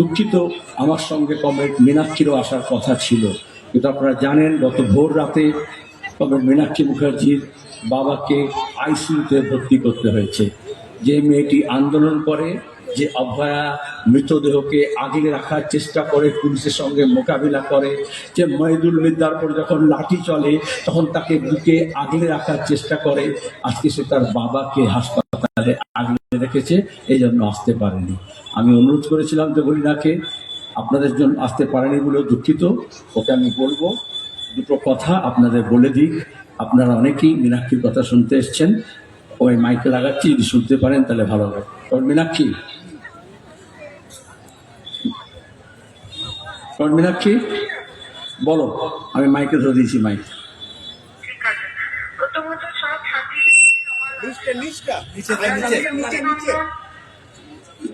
দুঃখিত, আমার সঙ্গে কমরেড মীনাক্ষীরও আসার কথা ছিল, কিন্তু আপনারা জানেন গত ভোর রাতে কমরেড মীনাক্ষী মুখার্জির বাবাকে আইসিইউতে ভর্তি করতে হয়েছে। যে মেয়েটি আন্দোলন করে, যে অভয়া মৃতদেহকে আগলে রাখার চেষ্টা করে, পুলিশের সঙ্গে মোকাবিলা করে, যে মহিদুল মিদ্দার পর যখন লাঠি চলে তখন তাকে বুকে আগলে রাখার চেষ্টা করে, আজকে সে তার বাবাকে হাসপাতালে আগলে রেখেছে, এই জন্য আসতে পারেনি। আমি অনুরোধ করেছিলাম দেবলীনাকে, আপনাদের জন্য আসতে পারেনি বলে দুঃখিত। ওকে আমি বলবো দুটো কথা আপনাদের বলে দিক। আপনারা অনেকেই মীনাক্ষীর কথা শুনতে এসছেন, ওই মাইকে লাগাচ্ছি, যদি শুনতে পারেন তাহলে ভালো হবে। মীনাক্ষী, মীনাক্ষী বলো, আমি মাইকে ধরে দিয়েছি মাইক।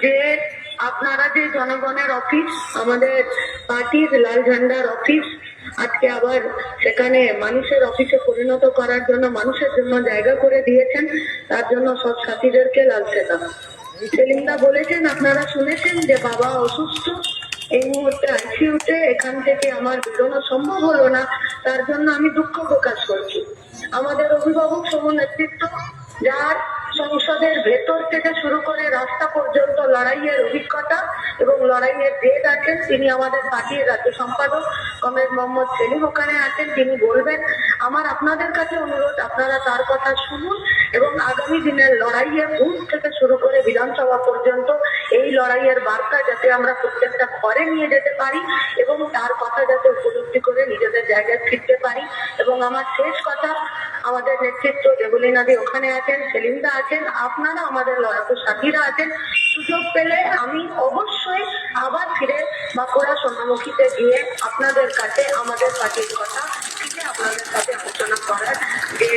যে আপনারা যে জনগণের অফিস, আমাদের পার্টির লাল ঝান্ডার অফিস, আজকে আবার সেখানে মানুষের অফিসে পরিণত করার জন্য, মানুষের জন্য জায়গা করে দিয়েছেন, তার জন্য সব সাথীদেরকে লাল সেলাম। সেলিমদা বলেছেন, আপনারা শুনেছেন যে বাবা অসুস্থ, এই মুহূর্তে আইসিইউতে, এখান থেকে আমার বেরোনো সম্ভব হলো না, তার জন্য আমি দুঃখ প্রকাশ করছি। আমাদের অভিভাবক সম নেতৃত্ব, যার সংসদের ভেতর থেকে শুরু করে রাস্তা পর্যন্ত লড়াইয়ের অভিজ্ঞতা এবং লড়াইয়ের জেদ আছেন, তিনি আমাদের পার্টির রাজ্য সম্পাদক কমরেড মোহাম্মদ সেলিম ওখানে আছেন। তিনি বলবেন, আমার আপনাদের কাছে অনুরোধ, আপনারা তার কথা শুনুন এবং আগামী দিনের লড়াইয়ের বুথ থেকে শুরু করে বিধানসভা পর্যন্ত এই লড়াইয়ের বার্তা যাতে আমরা প্রত্যেকটা ঘরে নিয়ে যেতে পারি এবং তার কথা যাতে উপলব্ধি করে নিজেদের জায়গায় ফিরতে পারি। এবং আমার শেষ কথা, আমাদের নেতৃত্ব দেবলীনাদি ওখানে আছেন, সেলিমদা আছেন, আপনারা আমাদের লড়াকু সাথীরা আছেন। সুযোগ পেলে আমি অবশ্যই আবার ফিরে বাঁকুড়া সোনামুখীতে গিয়ে আপনাদের কাছে আমাদের পার্টির কথা ফিরে আপনাদের সাথে আলোচনা করার যে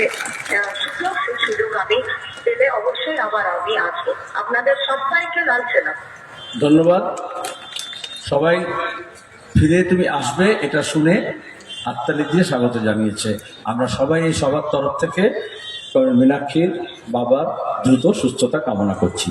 সুযোগ, সেই সুযোগ আমি পেলে অবশ্যই আবার আমি আসবো। আপনাদের সবাইকে লাল সেলাম। ধন্যবাদ। সবাই ফিরে তুমি আসবে এটা শুনে হাততালি দিয়ে স্বাগত জানিয়েছে। আমরা সবাই এই সবার তরফ থেকে মীনাক্ষীর বাবার দ্রুত সুস্থতা কামনা করছি।